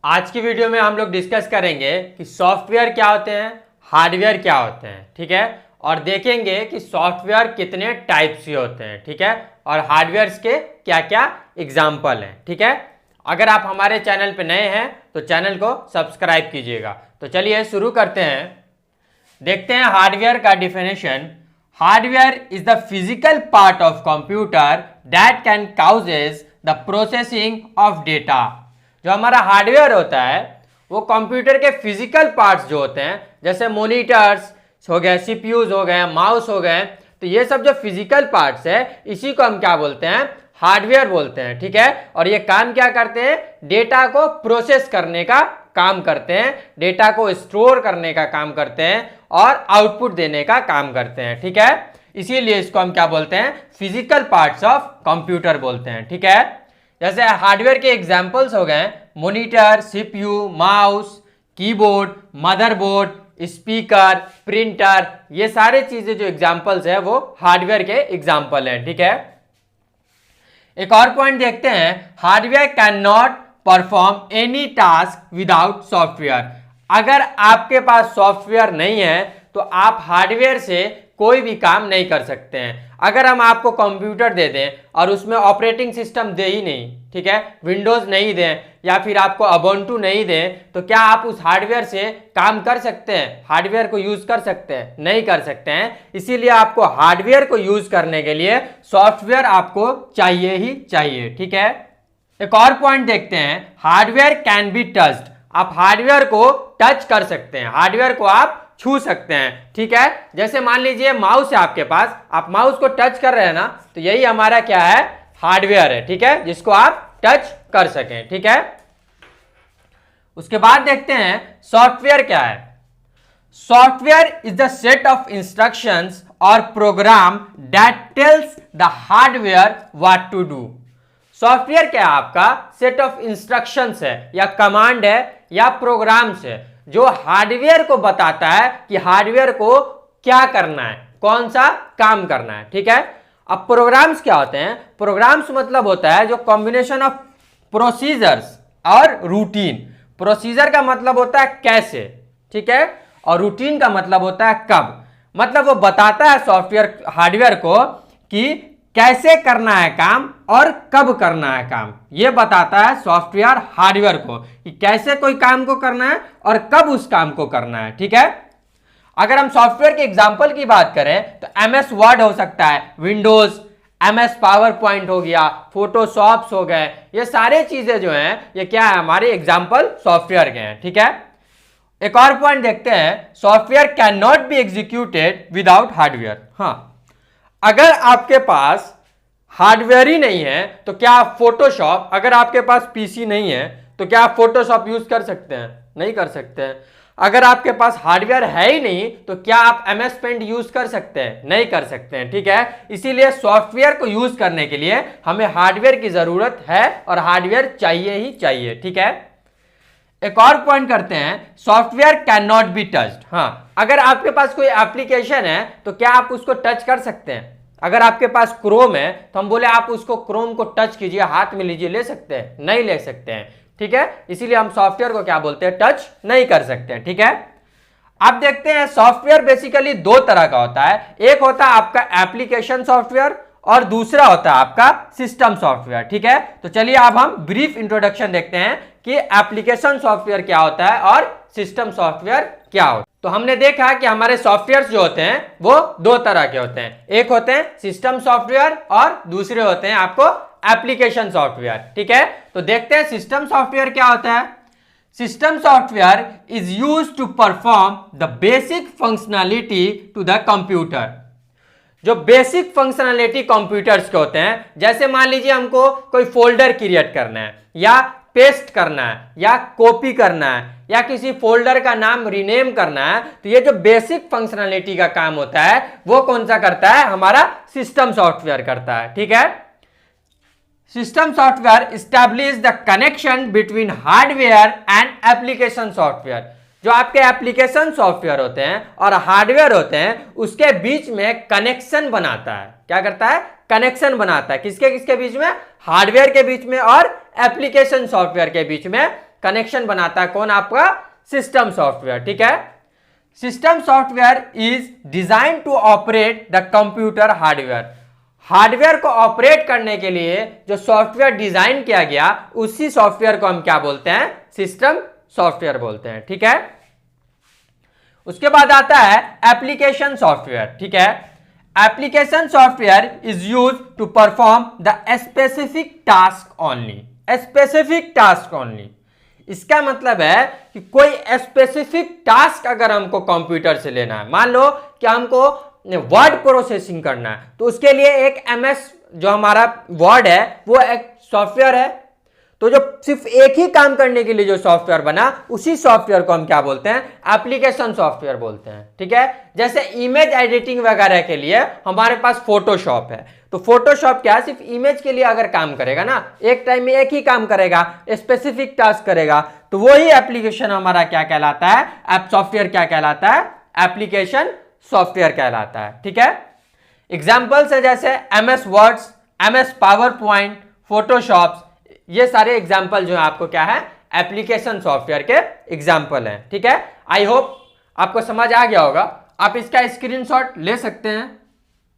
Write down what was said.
आज की वीडियो में हम लोग डिस्कस करेंगे कि सॉफ्टवेयर क्या होते हैं, हार्डवेयर क्या होते हैं, ठीक है। और देखेंगे कि सॉफ्टवेयर कितने टाइप्स के होते हैं, ठीक है, और हार्डवेयर के क्या क्या एग्जाम्पल हैं, ठीक है। अगर आप हमारे चैनल पे नए हैं तो चैनल को सब्सक्राइब कीजिएगा। तो चलिए शुरू करते हैं। देखते हैं हार्डवेयर का definition. Hardware is the physical part of computer that can causes the processing of data. जो हमारा हार्डवेयर होता है वो कंप्यूटर के फिजिकल पार्ट्स जो होते हैं, जैसे मॉनिटर्स हो गए, सीपीयूज हो गए, माउस हो गए, तो ये सब जो फिजिकल पार्ट्स है इसी को हम क्या बोलते हैं, हार्डवेयर बोलते हैं, ठीक है। और ये काम क्या करते हैं, डेटा को प्रोसेस करने का काम करते हैं, डेटा को स्टोर करने का काम करते हैं और आउटपुट देने का काम करते हैं, ठीक है। इसीलिए इसको हम क्या बोलते हैं, फिजिकल पार्ट्स ऑफ कंप्यूटर बोलते हैं, ठीक है। जैसे हार्डवेयर के एग्जांपल्स हो गए monitor, CPU, mouse, keyboard, motherboard, speaker, printer, ये सारे चीजें जो एग्जांपल्स है वो हार्डवेयर के एग्जांपल हैं, ठीक है। एक और पॉइंट देखते हैं, hardware can not perform any task without software. अगर आपके पास सॉफ्टवेयर नहीं है तो आप हार्डवेयर से कोई भी काम नहीं कर सकते हैं। अगर हम आपको कंप्यूटर दे दें और उसमें ऑपरेटिंग सिस्टम दे ही नहीं, ठीक है, विंडोज नहीं दें या फिर आपको अबोंटू नहीं दें, तो क्या आप उस हार्डवेयर से काम कर सकते हैं, हार्डवेयर को यूज कर सकते हैं? नहीं कर सकते हैं। इसीलिए आपको हार्डवेयर को यूज करने के लिए सॉफ्टवेयर आपको चाहिए ही चाहिए, ठीक है। एक और पॉइंट देखते हैं, हार्डवेयर कैन बी टच्ड। आप हार्डवेयर को टच कर सकते हैं, हार्डवेयर को आप छू सकते हैं, ठीक है। जैसे मान लीजिए माउस है आपके पास, आप माउस को टच कर रहे हैं ना, तो यही हमारा क्या है, हार्डवेयर है, ठीक है, जिसको आप टच कर सकें, ठीक है। उसके बाद देखते हैं सॉफ्टवेयर क्या है। Software is the set of instructions और program that tells the hardware what to do. Software क्या है, आपका सेट ऑफ इंस्ट्रक्शंस है या कमांड है या प्रोग्राम्स है जो हार्डवेयर को बताता है कि हार्डवेयर को क्या करना है, कौन सा काम करना है, ठीक है। अब प्रोग्राम्स क्या होते हैं, प्रोग्राम्स मतलब होता है जो कॉम्बिनेशन ऑफ प्रोसीजर्स और रूटीन। प्रोसीजर का मतलब होता है कैसे, ठीक है, और रूटीन का मतलब होता है कब। मतलब वो बताता है सॉफ्टवेयर हार्डवेयर को कि कैसे करना है काम और कब करना है काम। यह बताता है सॉफ्टवेयर हार्डवेयर को कि कैसे कोई काम को करना है और कब उस काम को करना है, ठीक है। अगर हम सॉफ्टवेयर के एग्जांपल की बात करें तो एमएस वर्ड हो सकता है, विंडोज, एमएस पावर पॉइंट हो गया, फोटोशॉप्स हो गए, ये सारे चीजें जो हैं ये क्या है, हमारे एग्जांपल सॉफ्टवेयर के हैं, ठीक है। एक और पॉइंट देखते हैं, software can not be executed without hardware. हाँ, अगर आपके पास हार्डवेयर ही नहीं है तो क्या आप फोटोशॉप, अगर आपके पास पीसी नहीं है तो क्या आप फोटोशॉप यूज कर सकते हैं? नहीं कर सकते हैं। अगर आपके पास हार्डवेयर है ही नहीं तो क्या आप एमएस पेंट यूज कर सकते हैं? नहीं कर सकते हैं, ठीक है। इसीलिए सॉफ्टवेयर को यूज करने के लिए हमें हार्डवेयर की जरूरत है और हार्डवेयर चाहिए ही चाहिए, ठीक है। एक और पॉइंट करते हैं, software can not be touched. हाँ, अगर आपके पास कोई एप्लीकेशन है तो क्या आप उसको टच कर सकते हैं? अगर आपके पास क्रोम है तो हम बोले आप उसको क्रोम को टच कीजिए, हाथ में लीजिए, ले सकते हैं? नहीं ले सकते हैं, ठीक है। इसीलिए हम सॉफ्टवेयर को क्या बोलते हैं, टच नहीं कर सकते हैं, ठीक है। अब देखते हैं सॉफ्टवेयर बेसिकली दो तरह का होता है, एक होता है आपका एप्लीकेशन सॉफ्टवेयर और दूसरा होता है आपका सिस्टम सॉफ्टवेयर, ठीक है। तो चलिए अब हम ब्रीफ इंट्रोडक्शन देखते हैं कि एप्लीकेशन सॉफ्टवेयर क्या होता है और सिस्टम सॉफ्टवेयर क्या होता है। तो हमने देखा कि हमारे सॉफ्टवेयर जो होते हैं वो दो तरह के होते हैं, एक होते हैं सिस्टम सॉफ्टवेयर और दूसरे होते हैं आपको एप्लीकेशन सॉफ्टवेयर, ठीक है। तो देखते हैं सिस्टम सॉफ्टवेयर क्या होता है। System software is used to perform the basic functionality to the computer. जो बेसिक फंक्शनैलिटी कंप्यूटर्स के होते हैं, जैसे मान लीजिए हमको कोई फोल्डर क्रिएट करना है या पेस्ट करना है या कॉपी करना है या किसी फोल्डर का नाम रीनेम करना है, तो ये जो बेसिक फंक्शनैलिटी का काम होता है वो कौन सा करता है, हमारा सिस्टम सॉफ्टवेयर करता है, ठीक है। System software establish the connection between hardware and application software. जो आपके एप्लीकेशन सॉफ्टवेयर होते हैं और हार्डवेयर होते हैं उसके बीच में कनेक्शन बनाता है। क्या करता है, कनेक्शन बनाता है। किसके किसके बीच में, हार्डवेयर के बीच में और एप्लीकेशन सॉफ्टवेयर के बीच में कनेक्शन बनाता है कौन? आपका सिस्टम सॉफ्टवेयर, ठीक है। System software is design to operate the computer hardware. Hardware को ऑपरेट करने के लिए जो सॉफ्टवेयर डिजाइन किया गया उसी सॉफ्टवेयर को हम क्या बोलते हैं? सिस्टम सॉफ्टवेयर बोलते हैं, ठीक है। उसके बाद आता है एप्लीकेशन सॉफ्टवेयर, ठीक है। Application software is use to perform the specific task only. Specific task only, इसका मतलब है कि कोई स्पेसिफिक टास्क अगर हमको कंप्यूटर से लेना है, मान लो कि हमको वर्ड प्रोसेसिंग करना है, तो उसके लिए एक एमएस जो हमारा वर्ड है वो एक सॉफ्टवेयर है। तो जो सिर्फ एक ही काम करने के लिए जो सॉफ्टवेयर बना उसी सॉफ्टवेयर को हम क्या बोलते हैं? एप्लीकेशन सॉफ्टवेयर बोलते हैं, ठीक है। जैसे इमेज एडिटिंग वगैरह के लिए हमारे पास फोटोशॉप है, तो फोटोशॉप क्या सिर्फ इमेज के लिए अगर काम करेगा ना, एक टाइम में एक ही काम करेगा, स्पेसिफिक टास्क करेगा, तो वही एप्लीकेशन हमारा क्या कहलाता है? ऐप सॉफ्टवेयर क्या कहलाता है? एप्लीकेशन सॉफ्टवेयर कहलाता है, ठीक है। एग्जाम्पल्स है जैसे MS words, MS power point, Photoshop, ये सारे एग्जाम्पल जो है आपको क्या है? एप्लीकेशन सॉफ्टवेयर के एग्जाम्पल हैं, ठीक है। आई होप आपको समझ आ गया होगा। आप इसका स्क्रीनशॉट ले सकते हैं।